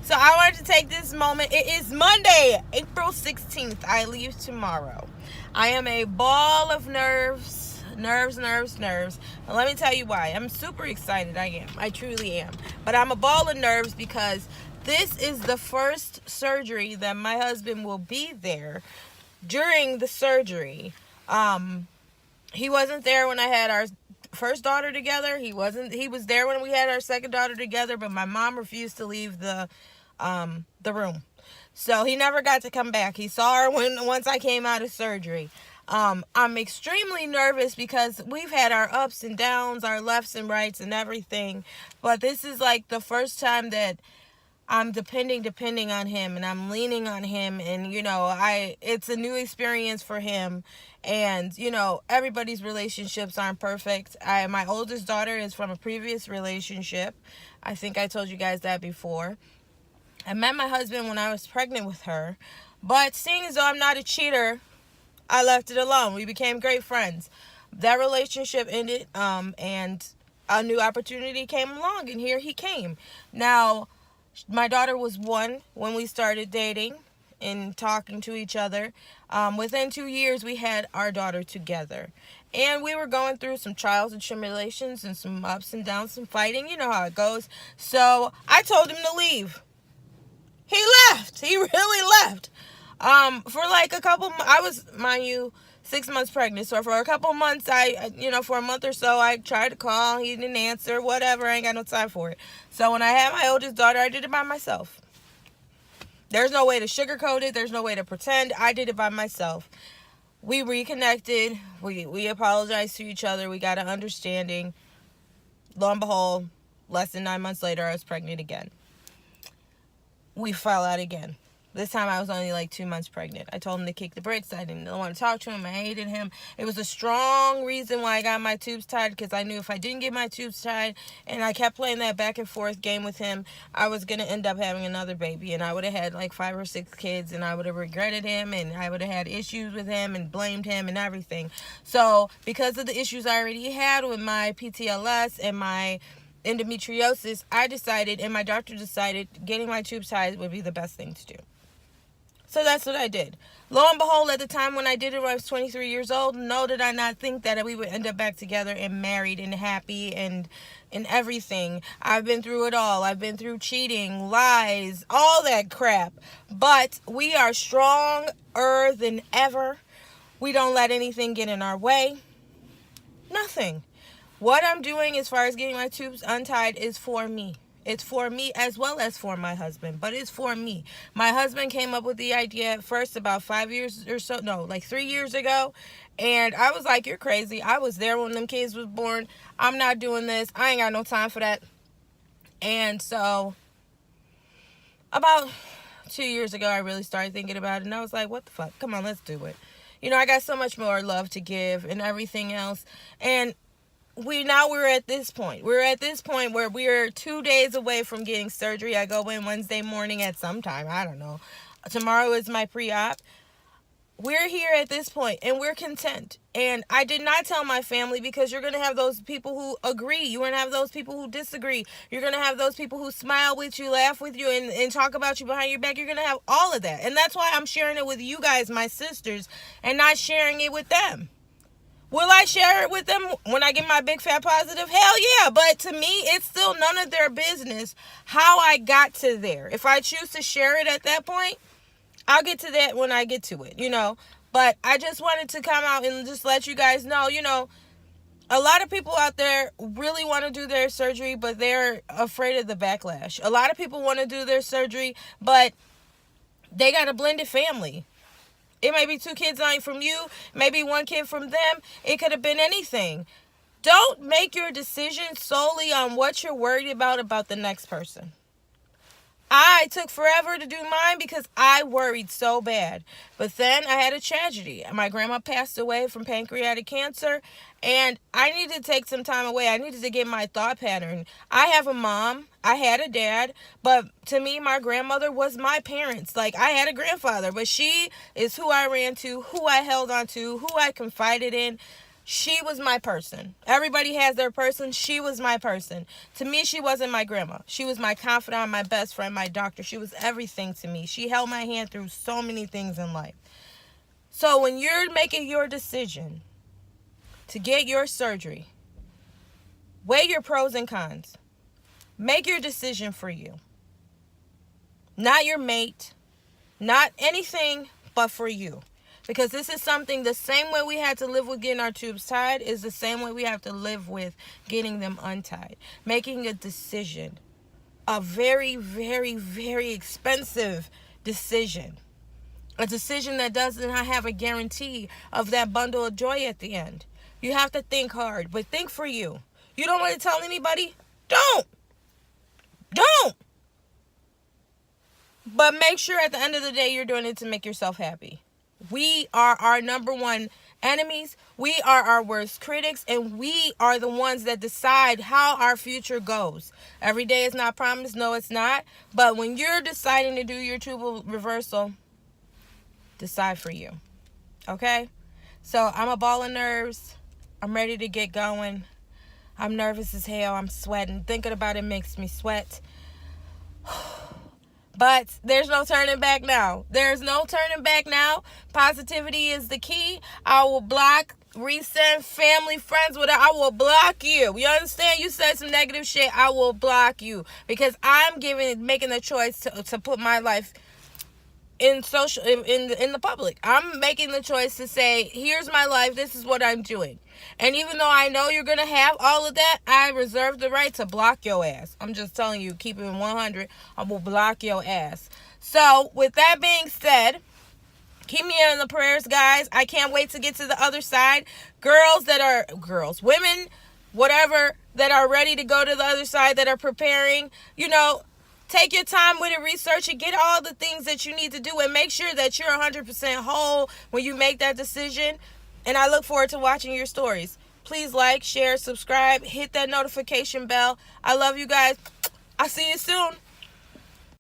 So I wanted to take this moment. It is Monday, April 16th. I leave tomorrow. I am a ball of nerves. And let me tell you why. I'm super excited. I am. I truly am. But I'm a ball of nerves because this is the first surgery that my husband will be there during the surgery. He wasn't there when I had our first daughter together. He was there when we had our second daughter together, but my mom refused to leave the room. So he never got to come back. He saw her once I came out of surgery. I'm extremely nervous because we've had our ups and downs, our lefts and rights and everything. But this is like the first time that I'm depending on him, and I'm leaning on him, and it's a new experience for him. And everybody's relationships aren't perfect. My oldest daughter is from a previous relationship. I think I told you guys that before. I met my husband when I was pregnant with her, but seeing as though I'm not a cheater, I left it alone. We became great friends. That relationship ended, and a new opportunity came along, and here he came. Now, my daughter was 1 when we started dating and talking to each other. Within 2 years, we had our daughter together. And we were going through some trials and tribulations and some ups and downs, some fighting. You know how it goes. So I told him to leave. He left. He really left. For like a couple, I was, mind you, 6 months pregnant. So for a couple months, for a month or so, I tried to call. He didn't answer, whatever. I ain't got no time for it. So when I had my oldest daughter, I did it by myself. There's no way to sugarcoat it. There's no way to pretend. I did it by myself. We reconnected. We apologized to each other. We got an understanding. Lo and behold, less than 9 months later, I was pregnant again. We fell out again. This time I was only like 2 months pregnant. I told him to kick the brakes. I didn't want to talk to him. I hated him. It was a strong reason why I got my tubes tied, because I knew if I didn't get my tubes tied and I kept playing that back and forth game with him, I was going to end up having another baby, and I would have had like 5 or 6 kids, and I would have regretted him, and I would have had issues with him and blamed him and everything. So because of the issues I already had with my PTLS and my endometriosis, I decided, and my doctor decided, getting my tubes tied would be the best thing to do. So that's what I did. Lo and behold, at the time when I did it when I was 23 years old, no, did I not think that we would end up back together and married and happy and everything. I've been through it all. I've been through cheating, lies, all that crap. But we are stronger than ever. We don't let anything get in our way. Nothing. What I'm doing as far as getting my tubes untied is for me. It's for me as well as for my husband, but it's for me. My husband came up with the idea at first about 5 years or so, no, like 3 years ago, and I was like, you're crazy. I was there when them kids was born. I'm not doing this. I ain't got no time for that. And so about 2 years ago, I really started thinking about it, and I was like, what the fuck? Come on, let's do it. I got so much more love to give and everything else, and we're at this point. We're at this point where we're 2 days away from getting surgery. I go in Wednesday morning at some time. I don't know. Tomorrow is my pre-op. We're here at this point, and we're content. And I did not tell my family, because you're going to have those people who agree. You're going to have those people who disagree. You're going to have those people who smile with you, laugh with you, and talk about you behind your back. You're going to have all of that. And that's why I'm sharing it with you guys, my sisters, and not sharing it with them. Will I share it with them when I get my big fat positive? Hell yeah. But to me, it's still none of their business how I got to there. If I choose to share it at that point, I'll get to that when I get to it, But I just wanted to come out and just let you guys know, a lot of people out there really want to do their surgery, but they're afraid of the backlash. A lot of people want to do their surgery, but They got a blended family. It may be 2 kids dying from you, maybe 1 kid from them. It could have been anything. Don't make your decision solely on what you're worried about the next person. I took forever to do mine because I worried so bad. But then I had a tragedy. My grandma passed away from pancreatic cancer, and I needed to take some time away. I needed to get my thought pattern. I have a mom. I had a dad. But to me, my grandmother was my parents. Like, I had a grandfather, but she is who I ran to, who I held on to, who I confided in. She was my person. Everybody has their person. She was my person. To me, she wasn't my grandma. She was my confidant, my best friend, my doctor. She was everything to me. She held my hand through so many things in life. So when you're making your decision to get your surgery, weigh your pros and cons. Make your decision for you. Not your mate. Not anything but for you. Because this is something, the same way we had to live with getting our tubes tied is the same way we have to live with getting them untied. Making a decision. A very, very, very expensive decision. A decision that does not have a guarantee of that bundle of joy at the end. You have to think hard, but think for you. You don't want to tell anybody? Don't. But make sure at the end of the day you're doing it to make yourself happy. We are our number one enemies. We are our worst critics, and we are the ones that decide how our future goes. Every day is not promised. No, it's not. But when you're deciding to do your tubal reversal, decide for you. Okay? So I'm a ball of nerves. I'm ready to get going. I'm nervous as hell. I'm sweating. Thinking about it makes me sweat. But there's no turning back now. There's no turning back now. Positivity is the key. I will block, resend, family, friends, whatever. I will block you. You understand? You said some negative shit. I will block you. Because I'm making the choice to put my life in the public. I'm making the choice to say, here's my life. This is what I'm doing. And even though I know you're going to have all of that, I reserve the right to block your ass. I'm just telling you, keep it 100. I will block your ass. So, with that being said, keep me in the prayers, guys. I can't wait to get to the other side. Women, whatever, that are ready to go to the other side, that are preparing, take your time with it, research it, get all the things that you need to do, and make sure that you're 100% whole when you make that decision. And I look forward to watching your stories. Please like, share, subscribe, hit that notification bell. I love you guys. I'll see you soon.